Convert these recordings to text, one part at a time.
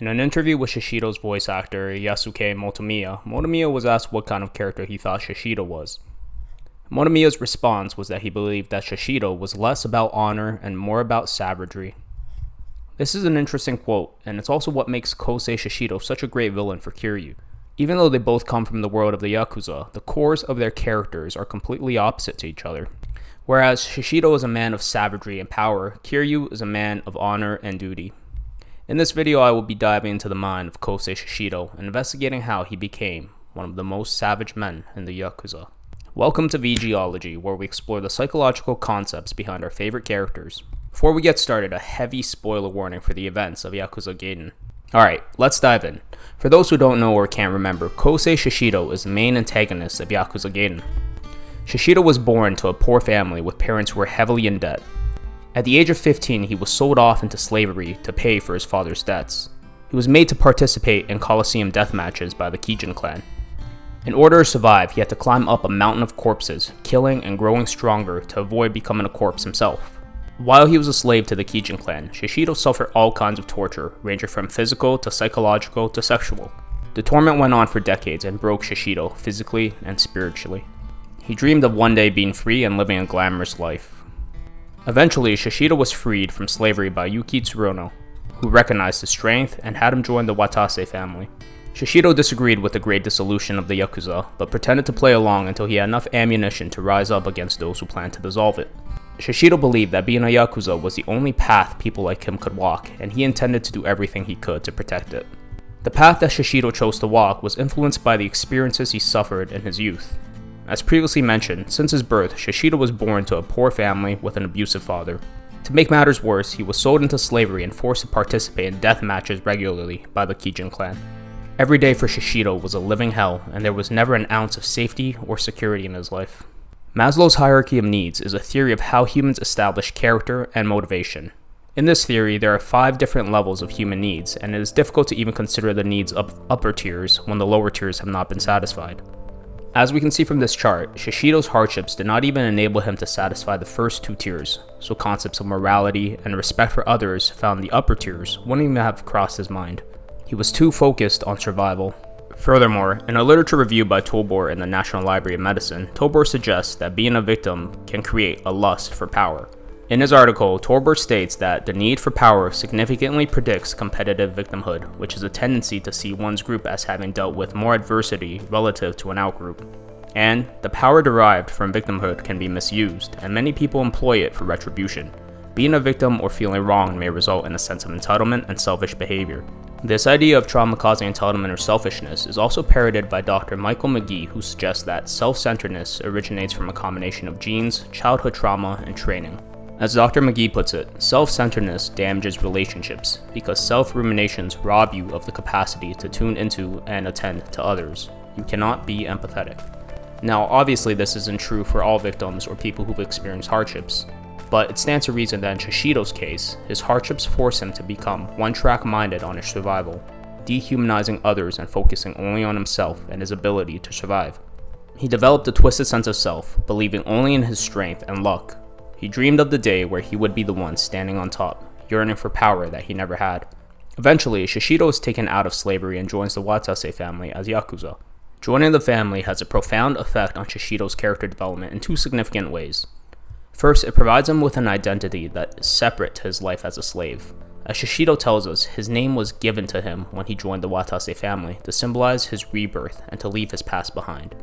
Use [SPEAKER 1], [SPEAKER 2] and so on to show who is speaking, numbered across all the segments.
[SPEAKER 1] In an interview with Shishido's voice actor Yasuke Motomiya, Motomiya was asked what kind of character he thought Shishido was. Motomiya's response was that he believed that Shishido was less about honor and more about savagery. This is an interesting quote, and it's also what makes Kosei Shishido such a great villain for Kiryu. Even though they both come from the world of the Yakuza, the cores of their characters are completely opposite to each other. Whereas Shishido is a man of savagery and power, Kiryu is a man of honor and duty. In this video, I will be diving into the mind of Kosei Shishido and investigating how he became one of the most savage men in the Yakuza. Welcome to Vgology, where we explore the psychological concepts behind our favorite characters. Before we get started, a heavy spoiler warning for the events of Yakuza Gaiden. Alright, let's dive in. For those who don't know or can't remember, Kosei Shishido is the main antagonist of Yakuza Gaiden. Shishido was born to a poor family with parents who were heavily in debt. At the age of 15, he was sold off into slavery to pay for his father's debts. He was made to participate in Coliseum death matches by the Kijin clan. In order to survive, he had to climb up a mountain of corpses, killing and growing stronger to avoid becoming a corpse himself. While he was a slave to the Kijin clan, Shishido suffered all kinds of torture, ranging from physical to psychological to sexual. The torment went on for decades and broke Shishido physically and spiritually. He dreamed of one day being free and living a glamorous life. Eventually, Shishido was freed from slavery by Yuki Tsuruno, who recognized his strength and had him join the Watase family. Shishido disagreed with the great dissolution of the Yakuza, but pretended to play along until he had enough ammunition to rise up against those who planned to dissolve it. Shishido believed that being a Yakuza was the only path people like him could walk, and he intended to do everything he could to protect it. The path that Shishido chose to walk was influenced by the experiences he suffered in his youth. As previously mentioned, since his birth, Shishido was born to a poor family with an abusive father. To make matters worse, he was sold into slavery and forced to participate in death matches regularly by the Kijin clan. Every day for Shishido was a living hell, and there was never an ounce of safety or security in his life. Maslow's hierarchy of needs is a theory of how humans establish character and motivation. In this theory, there are 5 different levels of human needs, and it is difficult to even consider the needs of upper tiers when the lower tiers have not been satisfied. As we can see from this chart, Shishido's hardships did not even enable him to satisfy the first 2 tiers, so concepts of morality and respect for others found in the upper tiers wouldn't even have crossed his mind. He was too focused on survival. Furthermore, in a literature review by Tobor in the National Library of Medicine, Tobor suggests that being a victim can create a lust for power. In his article, Tobor states that the need for power significantly predicts competitive victimhood, which is a tendency to see one's group as having dealt with more adversity relative to an outgroup. And the power derived from victimhood can be misused, and many people employ it for retribution. Being a victim or feeling wronged may result in a sense of entitlement and selfish behavior. This idea of trauma causing entitlement or selfishness is also parroted by Dr. Michael McGee, who suggests that self-centeredness originates from a combination of genes, childhood trauma, and training. As Dr. McGee puts it, self-centeredness damages relationships because self-ruminations rob you of the capacity to tune into and attend to others. You cannot be empathetic. Now, obviously this isn't true for all victims or people who've experienced hardships, but it stands to reason that in Shishido's case, his hardships force him to become one-track minded on his survival, dehumanizing others and focusing only on himself and his ability to survive. He developed a twisted sense of self, believing only in his strength and luck. He dreamed of the day where he would be the one standing on top, yearning for power that he never had. Eventually, Shishido is taken out of slavery and joins the Watase family as Yakuza. Joining the family has a profound effect on Shishido's character development in 2 significant ways. First, it provides him with an identity that is separate to his life as a slave. As Shishido tells us, his name was given to him when he joined the Watase family to symbolize his rebirth and to leave his past behind.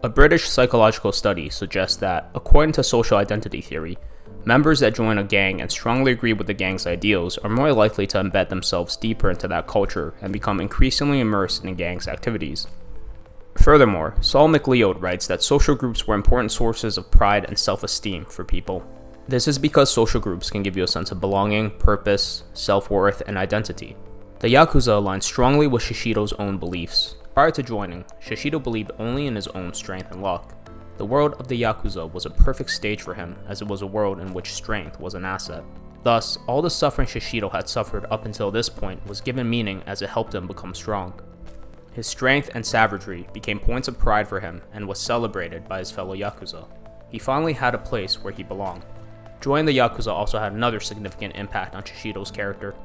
[SPEAKER 1] A British psychological study suggests that, according to social identity theory, members that join a gang and strongly agree with the gang's ideals are more likely to embed themselves deeper into that culture and become increasingly immersed in the gang's activities. Furthermore, Saul McLeod writes that social groups were important sources of pride and self-esteem for people. This is because social groups can give you a sense of belonging, purpose, self-worth, and identity. The Yakuza aligns strongly with Shishido's own beliefs. Prior to joining, Shishido believed only in his own strength and luck. The world of the Yakuza was a perfect stage for him, as it was a world in which strength was an asset. Thus, all the suffering Shishido had suffered up until this point was given meaning as it helped him become strong. His strength and savagery became points of pride for him and was celebrated by his fellow Yakuza. He finally had a place where he belonged. Joining the Yakuza also had another significant impact on Shishido's character.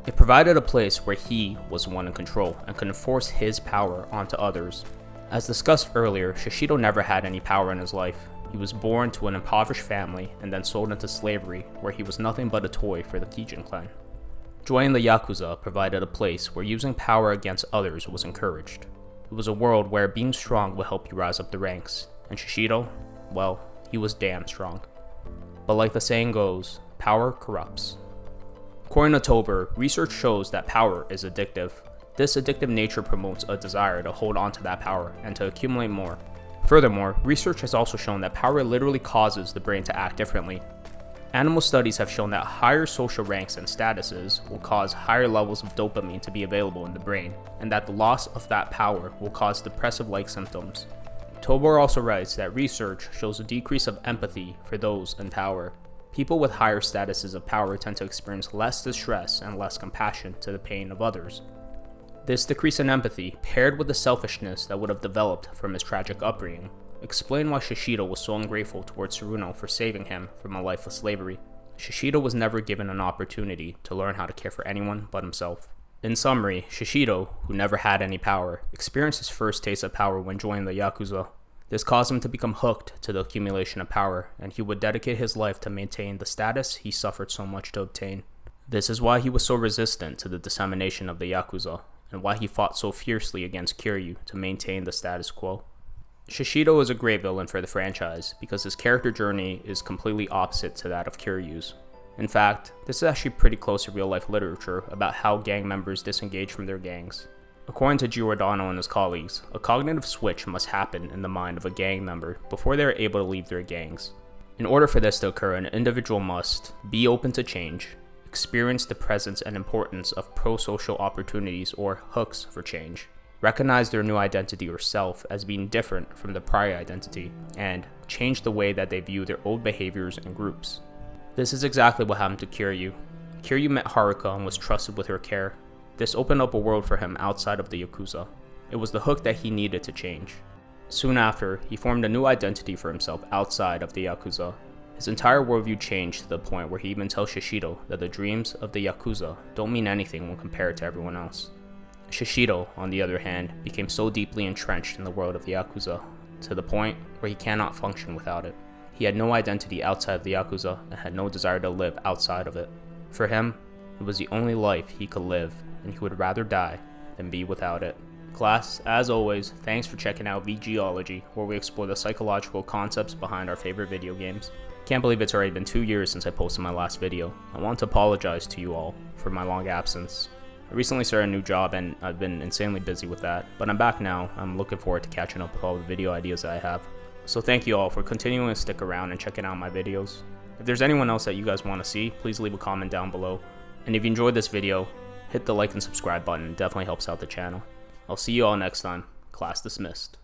[SPEAKER 1] It provided a place where he was the one in control and could enforce his power onto others. As discussed earlier, Shishido never had any power in his life. He was born to an impoverished family and then sold into slavery, where he was nothing but a toy for the Kijin clan. Joining the Yakuza provided a place where using power against others was encouraged. It was a world where being strong would help you rise up the ranks, and Shishido, well, he was damn strong. But like the saying goes, power corrupts. According to Tober, research shows that power is addictive. This addictive nature promotes a desire to hold on to that power and to accumulate more. Furthermore, research has also shown that power literally causes the brain to act differently. Animal studies have shown that higher social ranks and statuses will cause higher levels of dopamine to be available in the brain, and that the loss of that power will cause depressive-like symptoms. Tobor also writes that research shows a decrease of empathy for those in power. People with higher statuses of power tend to experience less distress and less compassion to the pain of others. This decrease in empathy, paired with the selfishness that would have developed from his tragic upbringing, explain why Shishido was so ungrateful towards Tsuruno for saving him from a life of slavery. Shishido was never given an opportunity to learn how to care for anyone but himself. In summary, Shishido, who never had any power, experienced his first taste of power when joining the Yakuza. This caused him to become hooked to the accumulation of power, and he would dedicate his life to maintain the status he suffered so much to obtain. This is why he was so resistant to the dissemination of the Yakuza, and why he fought so fiercely against Kiryu to maintain the status quo. Shishido is a great villain for the franchise because his character journey is completely opposite to that of Kiryu's. In fact, this is actually pretty close to real-life literature about how gang members disengage from their gangs. According to Giordano and his colleagues, a cognitive switch must happen in the mind of a gang member before they are able to leave their gangs. In order for this to occur, an individual must be open to change, experience the presence and importance of pro-social opportunities or hooks for change, recognize their new identity or self as being different from the prior identity, and change the way that they view their old behaviors and groups. This is exactly what happened to Kiryu. Kiryu met Haruka and was trusted with her care. This opened up a world for him outside of the Yakuza. It was the hook that he needed to change. Soon after, he formed a new identity for himself outside of the Yakuza. His entire worldview changed to the point where he even tells Shishido that the dreams of the Yakuza don't mean anything when compared to everyone else. Shishido, on the other hand, became so deeply entrenched in the world of the Yakuza, to the point where he cannot function without it. He had no identity outside of the Yakuza and had no desire to live outside of it. For him, it was the only life he could live, and he would rather die than be without it. Class, as always, thanks for checking out Vgology, where we explore the psychological concepts behind our favorite video games. Can't believe it's already been 2 years since I posted my last video. I want to apologize to you all for my long absence. I recently started a new job and I've been insanely busy with that, but I'm back now. I'm looking forward to catching up with all the video ideas that I have. So thank you all for continuing to stick around and checking out my videos. If there's anyone else that you guys want to see, please leave a comment down below. And if you enjoyed this video, hit the like and subscribe button. It definitely helps out the channel. I'll see you all next time. Class dismissed.